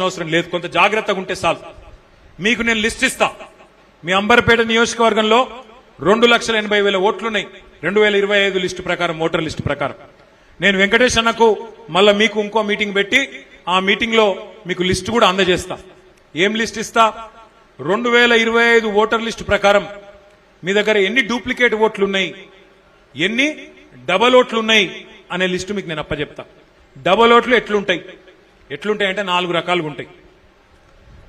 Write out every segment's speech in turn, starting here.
అవసరం లేదు, కొంత జాగ్రత్తగా ఉంటే చాలు. మీకు నేను లిస్ట్ ఇస్తా. మీ అంబర్పేట నియోజకవర్గంలో 2,80,000 ఓట్లున్నాయి 2025 లిస్టు ప్రకారం, ఓటర్ లిస్టు ప్రకారం. నేను వెంకటేష్ అన్నకు మళ్ళా మీకు ఇంకో మీటింగ్ పెట్టి ఆ మీటింగ్ లో మీకు లిస్టు కూడా అందజేస్తా. ఏం లిస్ట్ ఇస్తా? 2025 ఓటర్ లిస్టు ప్రకారం మీ దగ్గర ఎన్ని డూప్లికేట్ ఓట్లున్నాయి, ఎన్ని డబల్ ఓట్లున్నాయి అనే లిస్టు మీకు నేను అప్పచెప్తా. డబల్ ఓట్లు ఎట్లుంటాయంటే 4 రకాలుగా ఉంటాయి.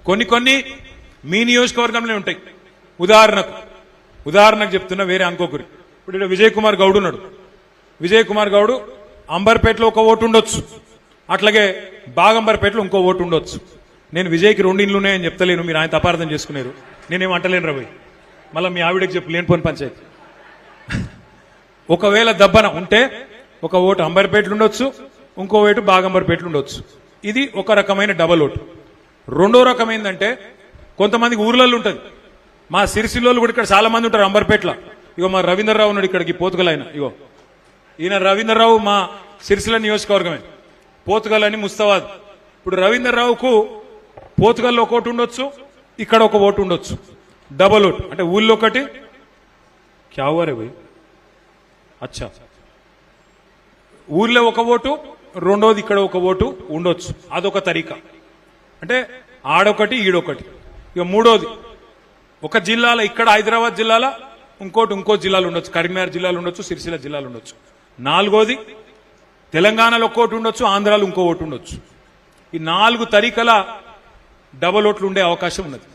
కొన్ని మీ నియోజకవర్గంలో ఉంటాయి. ఉదాహరణకు చెప్తున్నా, వేరే అనుకోకరి. ఇప్పుడు ఇక్కడ విజయ్ కుమార్ గౌడ్ ఉన్నాడు. విజయ్ కుమార్ గౌడ్ అంబర్పేటలో ఒక ఓటు ఉండొచ్చు, అట్లాగే బాగంబర్పేటలో ఇంకో ఓటు ఉండొచ్చు. నేను విజయ్కి 2 ఇండ్లు ఉన్నాయని చెప్తలేను, మీరు ఆయన అపార్థం చేసుకున్నారు. నేనేం అంటలేను రవి, మళ్ళీ మీ ఆవిడకి చెప్పు, లేనిపోని పంచాయతీ. ఒకవేళ దబ్బన ఉంటే ఒక ఓటు అంబర్పేటలు ఉండొచ్చు, ఇంకో ఓటు బాగంబర్పేటలు ఉండొచ్చు. ఇది ఒక రకమైన డబల్ ఓటు. రెండో రకం ఏంటంటే కొంతమందికి ఊర్లలో ఉంటుంది. మా సిరిసిల్లోళ్ళు కూడా ఇక్కడ చాలా మంది ఉంటారు అంబర్పేటలో. ఇగో మా రవీంద్రరావు ఉన్నాడు ఇక్కడికి, పోతుగల్ ఆయన. ఇగో ఈయన రవీంద్రరావు మా సిరిసిల్ల నియోజకవర్గమే, పోతుగల్ అని ముస్తాబాద్. ఇప్పుడు రవీంద్రరావుకు పోతుగల్లో ఒక ఓటు ఉండొచ్చు, ఇక్కడ ఒక ఓటు ఉండొచ్చు. డబల్ ఓటు అంటే ఊళ్ళో ఒకటి. క్యా హువా భయ్? అచ్చా, ఊర్లో ఒక ఓటు, రెండోది ఇక్కడ ఒక ఓటు ఉండొచ్చు. అదొక తరీకా. అంటే ఆడొకటి ఈడొకటి. ఇక మూడోది, ఒక జిల్లాలో ఇక్కడ హైదరాబాద్ జిల్లాలో ఇంకో జిల్లాలో ఉండొచ్చు, కరీంనగర్ జిల్లాలో ఉండొచ్చు, సిరిసిల్ల జిల్లాలో ఉండొచ్చు. నాలుగోది, తెలంగాణలో ఒక ఓటు ఉండొచ్చు, ఆంధ్రాలో ఇంకో ఓటు ఉండొచ్చు. ఈ 4 తరీకల డబల్ ఓట్లు ఉండే అవకాశం ఉన్నది.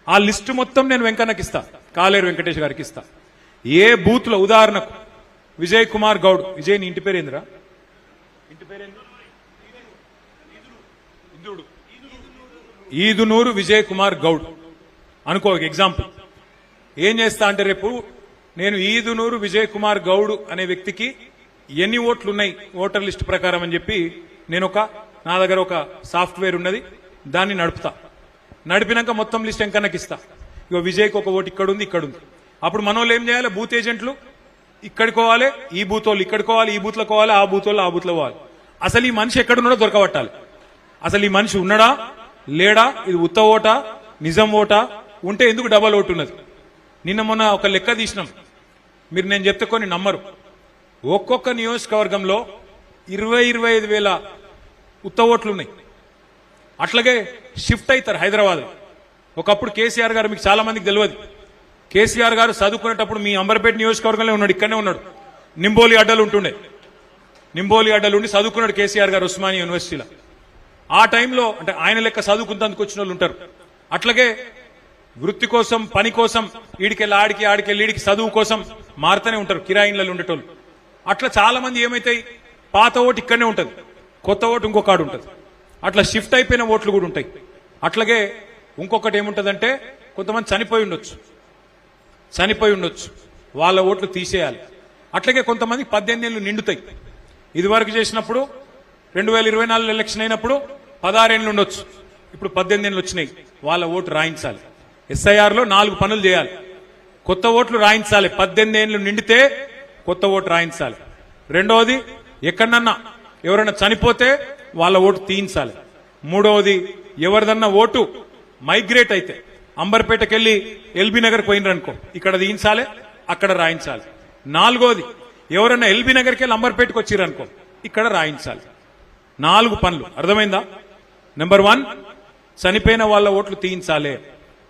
ఆ లిస్టు మొత్తం నేను వెంకన్నకి ఇస్తా, కాలేరు వెంకటేష్ గారికి ఇస్తా. ఏ బూత్ లో, ఉదాహరణకు విజయ్ కుమార్ గౌడ్, విజయ్ నీ ఇంటి పేరేంద్రా? ఇంటి పేరేంద్ర? ఈదునూరు విజయ్ కుమార్ గౌడ్ అనుకో ఎగ్జాంపుల్. ఏం చేస్తా అంటే రేపు నేను ఈదునూరు విజయ్ కుమార్ గౌడ్ అనే వ్యక్తికి ఎన్ని ఓట్లు ఉన్నాయి ఓటర్ లిస్ట్ ప్రకారం అని చెప్పి నేను నా దగ్గర ఒక సాఫ్ట్వేర్ ఉన్నది, దాన్ని నడిపినాక మొత్తం లిస్ట్ ఎంకన్నకి ఇస్తా. ఇక విజయ్కి ఒక ఓటు ఇక్కడ ఉంది. అప్పుడు మనోళ్ళు ఏం చేయాలి? బూత్ ఏజెంట్లు ఇక్కడికి పోవాలి, ఈ బూత్ వాళ్ళు ఇక్కడికి పోవాలి, ఈ బూత్లో పోవాలి, ఆ బూత్ వాళ్ళు ఆ బూత్లో పోవాలి. అసలు ఈ మనిషి ఎక్కడున్నాడో దొరకబట్టాలి. అసలు ఈ మనిషి ఉన్నాడా లేడా, ఇది ఉత్త ఓటా నిజం ఓటా, ఉంటే ఎందుకు డబల్ ఓటు ఉన్నది? నిన్న మొన్న ఒక లెక్క తీసినాం, మీరు నేను చెప్తే కొన్ని నమ్మరు. ఒక్కొక్క నియోజకవర్గంలో 20-25 వేల ఉత్త ఓట్లు ఉన్నాయి. అట్లాగే షిఫ్ట్ అవుతారు హైదరాబాద్. ఒకప్పుడు కేసీఆర్ గారు, మీకు చాలా మందికి తెలియదు, కేసీఆర్ గారు చదువుకునేటప్పుడు మీ అంబర్పేట నియోజకవర్గంలో ఉన్నాడు, ఇక్కడనే ఉన్నాడు. నింబోలి అడ్డలు ఉండి చదువుకున్నాడు కేసీఆర్ గారు ఉస్మానియా యూనివర్సిటీలో. ఆ టైంలో అంటే ఆయన లెక్క చదువుకుంటందుకు వచ్చిన వాళ్ళు ఉంటారు. అట్లాగే వృత్తి కోసం, పని కోసం ఈడికెళ్ళి ఆడికెళ్ళి ఈడికి చదువు కోసం మారుతూనే ఉంటారు, కిరాయిన్లలో ఉండేటోళ్ళు. అట్లా చాలా మంది ఏమైతాయి, పాత ఓటు ఇక్కడనే ఉంటుంది, కొత్త ఓటు ఇంకొక ఆడు ఉంటుంది. అట్లా షిఫ్ట్ అయిపోయిన ఓట్లు కూడా ఉంటాయి. అట్లాగే ఇంకొకటి ఏముంటుందంటే కొంతమంది చనిపోయి ఉండొచ్చు, వాళ్ళ ఓట్లు తీసేయాలి. అట్లాగే కొంతమంది 18 ఏళ్ళు నిండుతాయి. ఇదివరకు చేసినప్పుడు 2024 ఎలక్షన్ అయినప్పుడు 16 ఏళ్ళు ఉండొచ్చు, ఇప్పుడు 18 ఏళ్ళు వచ్చినాయి, వాళ్ళ ఓటు రాయించాలి. SIR లో 4 పనులు చేయాలి. కొత్త ఓట్లు రాయించాలి, 18 ఏళ్ళు నిండితే కొత్త ఓటు రాయించాలి. రెండవది, ఎక్కడన్నా ఎవరైనా చనిపోతే వాళ్ళ ఓటు తీయించాలి. మూడవది, ఎవరిదన్నా ఓటు మైగ్రేట్ అయితే అంబర్పేటకి వెళ్ళి ఎల్బీ నగర్కి పోయినరనుకో, ఇక్కడ తీయించాలి, అక్కడ రాయించాలి. నాలుగోది, ఎవరైనా ఎల్బీ నగర్కి వెళ్ళి అంబర్పేటకి వచ్చిరనుకో, ఇక్కడ రాయించాలి. 4 పనులు, అర్థమైందా? నెంబర్ 1, చనిపోయిన వాళ్ళ ఓట్లు తీయించాలి.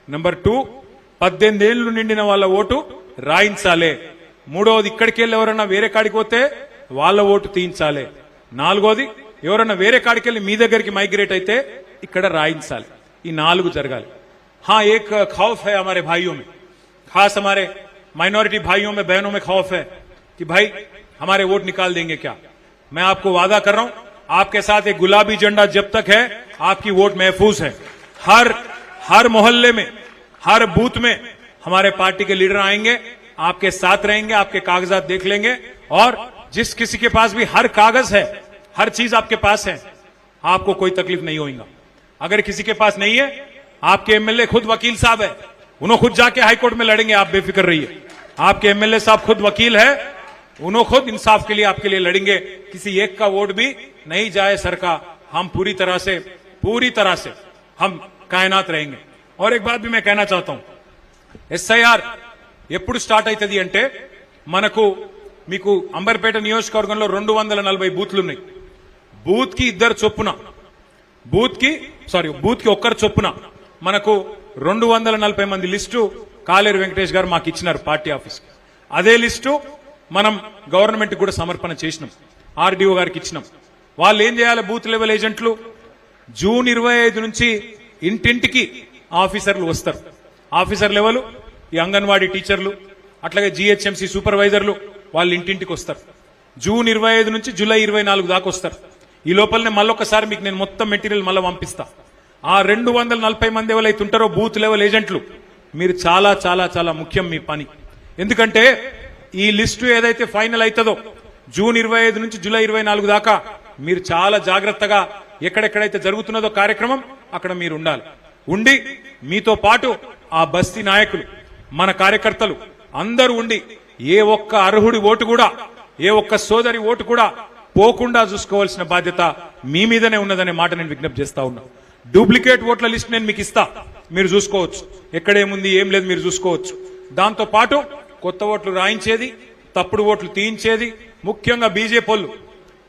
నెంబర్ 2, 18 ఏళ్లు నిండిన వాళ్ళ ఓటు రాయించాలి. మూడవది, ఇక్కడికి వెళ్ళి ఎవరన్నా వేరే కాడికి పోతే వాళ్ళ ఓటు తీయించాలి. నాలుగోది, ఎవరన్నా వేరే కాడికి వెళ్ళి మీ దగ్గరికి మైగ్రేట్ అయితే ఇక్కడ రాయించాలి. ఈ 4 జరగాలి. हाँ, एक खौफ है हमारे भाइयों में, खास हमारे माइनॉरिटी भाइयों में, बहनों में खौफ है कि भाई हमारे वोट निकाल देंगे क्या। मैं आपको वादा कर रहा हूं, आपके साथ एक गुलाबी झंडा जब तक है आपकी वोट महफूज है। हर मोहल्ले में, हर बूथ में हमारे पार्टी के लीडर आएंगे, आपके साथ रहेंगे, आपके कागजात देख लेंगे, और जिस किसी के पास भी हर कागज है, हर चीज आपके पास है, आपको कोई तकलीफ नहीं होगा। अगर किसी के पास नहीं है, आपके एमएलए खुद वकील साहब है, उन्होंने खुद जाके हाईकोर्ट में लड़ेंगे, आप बेफिक्र रहिए। आपके एमएलए साहब खुद वकील है, उन्होंने खुद इंसाफ के लिए आपके लिए लड़ेंगे। किसी एक का वोट भी नहीं जाए सर का, हम पूरी तरह से हम कायनात रहेंगे। और एक बात भी मैं कहना चाहता हूं, SIR ఎప్పుడు స్టార్ట్ అవుతుంది అంటే మనకు మీకు అంబర్పేట నియోజకవర్గంలో 240 బూత్లు ఉన్నాయి. బూత్ కి ఒక్కరు చొప్పున మనకు 240 మంది లిస్టు కాలేరు వెంకటేష్ గారు మాకు ఇచ్చినారు పార్టీ ఆఫీస్. అదే లిస్టు మనం గవర్నమెంట్ కూడా సమర్పణ చేసినాం, RDO గారికి ఇచ్చినాం. వాళ్ళు ఏం చేయాలి, బూత్ లెవెల్ ఏజెంట్లు జూన్ 25 నుంచి ఇంటింటికి ఆఫీసర్లు వస్తారు. ఆఫీసర్ లెవెల్ ఈ అంగన్వాడీ టీచర్లు అట్లాగే GHMC సూపర్వైజర్లు వాళ్ళు ఇంటింటికి వస్తారు. జూన్ 25 నుంచి జూలై 24 దాకా వస్తారు. ఈ లోపలనే మళ్ళొకసారి మీకు నేను మొత్తం మెటీరియల్ మళ్ళీ పంపిస్తా. ఆ 240 మంది ఎవరైతే ఉంటారో బూత్ లెవెల్ ఏజెంట్లు, మీరు చాలా చాలా చాలా ముఖ్యం మీ పని. ఎందుకంటే ఈ లిస్టు ఏదైతే ఫైనల్ అవుతుందో జూన్ 25 నుంచి జూలై 24 దాకా మీరు చాలా జాగ్రత్తగా ఎక్కడెక్కడైతే జరుగుతున్నదో కార్యక్రమం అక్కడ మీరు ఉండాలి. ఉండి మీతో పాటు ఆ బస్తీ నాయకులు, మన కార్యకర్తలు అందరూ ఉండి ఏ ఒక్క అర్హుడి ఓటు కూడా, ఏ ఒక్క సోదరి ఓటు కూడా పోకుండా చూసుకోవాల్సిన బాధ్యత మీ మీదనే ఉన్నదనే మాట నేను విజ్ఞప్తి చేస్తా ఉన్నా. డూప్లికేట్ ఓట్ల లిస్ట్ నేను మీకు ఇస్తా, మీరు చూసుకోవచ్చు. ఎక్కడేముంది ఏం లేదు మీరు చూసుకోవచ్చు. దాంతో పాటు కొత్త ఓట్లు రాయించేది, తప్పుడు ఓట్లు తీయించేది, ముఖ్యంగా బీజేపీ వాళ్ళు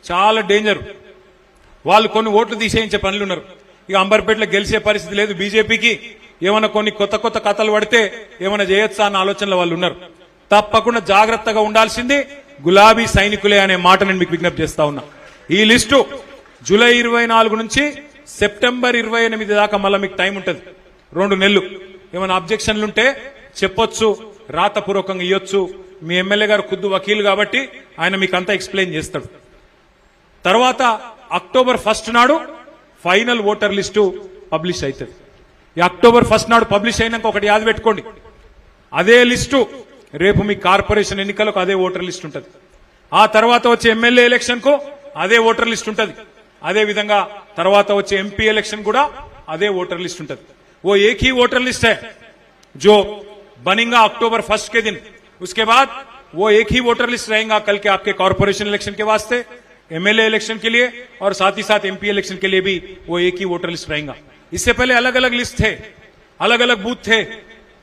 చాలా డేంజర్. వాళ్ళు కొన్ని ఓట్లు తీసేయించే పనులు ఉన్నారు. ఇక అంబర్పేటలో గెలిచే పరిస్థితి లేదు బీజేపీకి. ఏమైనా కొన్ని కొత్త కొత్త కథలు పడితే ఏమైనా చేయొచ్చా అన్న ఆలోచనలో వాళ్ళు ఉన్నారు. తప్పకుండా జాగ్రత్తగా ఉండాల్సింది గులాబీ సైనికులే అనే మాట నేను మీకు విజ్ఞప్తి చేస్తా ఉన్నా. ఈ లిస్టు జూలై 24 నుంచి సెప్టెంబర్ 28 దాకా మళ్ళీ మీకు టైం ఉంటుంది, 2 నెలలు. ఏమైనా అబ్జెక్షన్లు ఉంటే చెప్పొచ్చు, రాతపూర్వకంగా ఇవ్వచ్చు. మీ ఎమ్మెల్యే గారు ఖుద్దు వకీలు కాబట్టి ఆయన మీకు అంతా ఎక్స్ప్లెయిన్ చేస్తాడు. తర్వాత అక్టోబర్ 1 నాడు ఫైనల్ ఓటర్ లిస్టు పబ్లిష్ అవుతుంది. ఈ అక్టోబర్ 1 నాడు పబ్లిష్ అయినాక ఒకటి యాద పెట్టుకోండి, అదే లిస్టు రేపు మీ కార్పొరేషన్ ఎన్నికలకు అదే ఓటర్ లిస్ట్ ఉంటుంది. ఆ తర్వాత వచ్చే ఎమ్మెల్యే ఎలక్షన్ కు అదే ఓటర్ లిస్ట్ ఉంటుంది. అదే విధంగా తర్వాత వచ్చే MP ఎలక్షన్ కూడా అదే ఓటర్ लिस्ट ఉంటుంది. वो एक ही वोटर लिस्ट है जो बनेगा अक्टूबर 1 के दिन. उसके बाद वो एक ही वोटर लिस्ट रहेगा कल के आपके कॉर्पोरेशन इलेक्शन के वास्ते, MLA इलेक्शन के लिए और साथ ही साथ MP इलेक्शन के लिए भी वो एक ही वोटर लिस्ट रहेगा. इससे पहले अलग अलग लिस्ट थे, अलग अलग बूथ थे.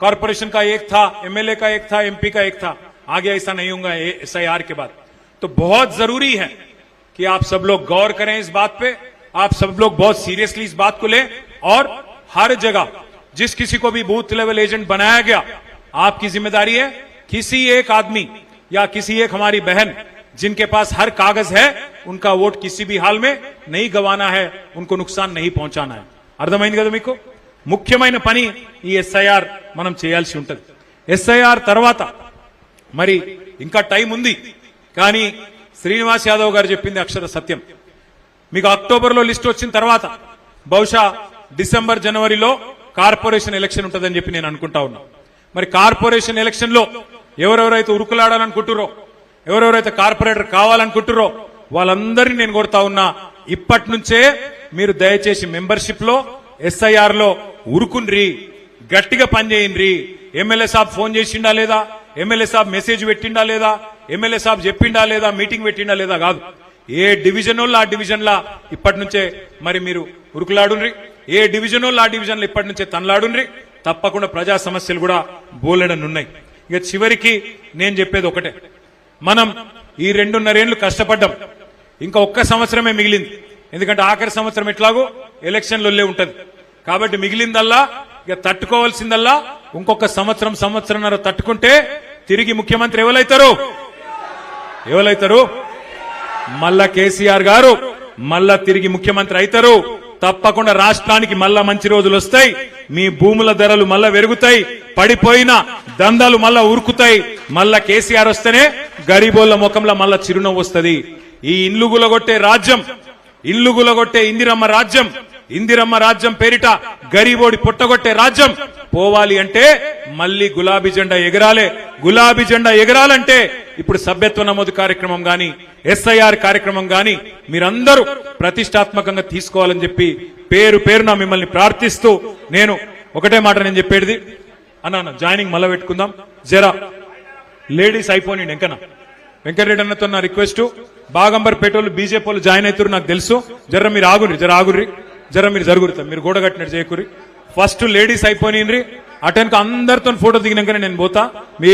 कॉर्पोरेशन का एक था, MLA का एक था, MP का एक था. आगे ऐसा नहीं होगा SIR के बाद. तो बहुत जरूरी है कि आप सब लोग गौर करें इस बात पे, आप सब लोग बहुत सीरियसली इस बात को लें और हर जगह जिस किसी को भी बूथ लेवल एजेंट बनाया गया, आपकी जिम्मेदारी है किसी एक आदमी या किसी एक हमारी बहन जिनके पास हर कागज है उनका वोट किसी भी हाल में नहीं गंवाना है, उनको नुकसान नहीं पहुंचाना है. అర్థమైంది కదా మీకు? ముఖ్యమైన పని ఈ SIR మనం చేయాల్సి ఉంటుంది. SIR తర్వాత మరి ఇంకా టైం ఉంది, కానీ శ్రీనివాస్ యాదవ్ గారు చెప్పింది అక్షర సత్యం. మీకు అక్టోబర్లో లిస్ట్ వచ్చిన తర్వాత బహుశా డిసెంబర్ జనవరిలో కార్పొరేషన్ ఎలక్షన్ ఉంటుందని చెప్పి నేను అనుకుంటా ఉన్నా. మరి కార్పొరేషన్ ఎలక్షన్ లో ఎవరెవరైతే ఉరుకులాడాలనుకుంటురో, ఎవరెవరైతే కార్పొరేటర్ కావాలనుకుంటురో వాళ్ళందరినీ నేను కోరుతా ఉన్నా, ఇప్పటి నుంచే మీరు దయచేసి మెంబర్షిప్ లో SIR లో ఉరుకున్రి, గట్టిగా పనిచేయండి. ఎమ్మెల్యే సాబ్ ఫోన్ చేసిండా లేదా, ఎమ్మెల్యే సాబ్ మెసేజ్ పెట్టిండా లేదా, ఎమ్మెల్యే సాబ్ చెప్పిండా లేదా, మీటింగ్ పెట్టిండా లేదా కాదు. ఏ డివిజన్ ఆ డివిజన్ లా ఇప్పటి నుంచే మరి మీరు ఉరుకులాడుండ్రి, ఏ డివిజన్ ఆ డివిజన్ లో ఇప్పటి నుంచే తనలాడుండ్రి. తప్పకుండా ప్రజా సమస్యలు కూడా బోలెడనున్నాయి. ఇక చివరికి నేను చెప్పేది ఒకటే, మనం ఈ 2.5 ఏళ్లు కష్టపడ్డాం, ఇంకా ఒక్క సంవత్సరమే మిగిలింది. ఎందుకంటే ఆఖరి సంవత్సరం ఎట్లాగో ఎలక్షన్లలో ఉంటది కాబట్టి మిగిలిందల్లా ఇక తట్టుకోవాల్సిందల్లా ఇంకొక సంవత్సరంన్నర తట్టుకుంటే తిరిగి ముఖ్యమంత్రి ఎవరైతారు మళ్ళా కేసీఆర్ గారు మళ్ళా తిరిగి ముఖ్యమంత్రి అవుతారు. తప్పకుండా రాష్ట్రానికి మళ్ళా మంచి రోజులు వస్తాయి, మీ భూముల ధరలు మళ్ళా పెరుగుతాయి, పడిపోయిన దందాలు మళ్ళా ఉరుకుతాయి. మళ్ళా కేసీఆర్ వస్తేనే గరీబోళ్ల ముఖంలో మళ్ళా చిరునవ్వు వస్తుంది. ఈ ఇల్లు గులగొట్టే రాజ్యం, ఇల్లు గులగొట్టే ఇందిరమ్మ రాజ్యం పేరిట గరీబోడి పుట్టగొట్టే రాజ్యం పోవాలి అంటే మళ్ళీ గులాబీ జెండా ఎగరాలే. గులాబీ జెండా ఎగరాలంటే ఇప్పుడు సభ్యత్వ నమోదు కార్యక్రమం గాని, SIR కార్యక్రమం గాని మీరందరూ ప్రతిష్టాత్మకంగా తీసుకోవాలని చెప్పి పేరు పేరున మిమ్మల్ని ప్రార్థిస్తూ నేను ఒకటే మాట నేను చెప్పేది, అన్న జాయినింగ్ మళ్ళా పెట్టుకుందాం. జరా లేడీస్ అయిపోయింది వెంకన్న వెంకటరెడ్డి అన్నతో నా రిక్వెస్ట్, బాగంబర్ పేటోళ్ళు బీజేపీ వాళ్ళు జాయిన్ అవుతారు నాకు తెలుసు, జర మీరు ఆగుర్రి జర మీరు జరుగుతారు, మీరు గోడ కట్టినట్టు చేయకూరి. ఫస్ట్ లేడీస్ అయిపోయినరి, అటెన్కి అందరితో ఫోటో దిగినాకనే నేను పోతా. మీ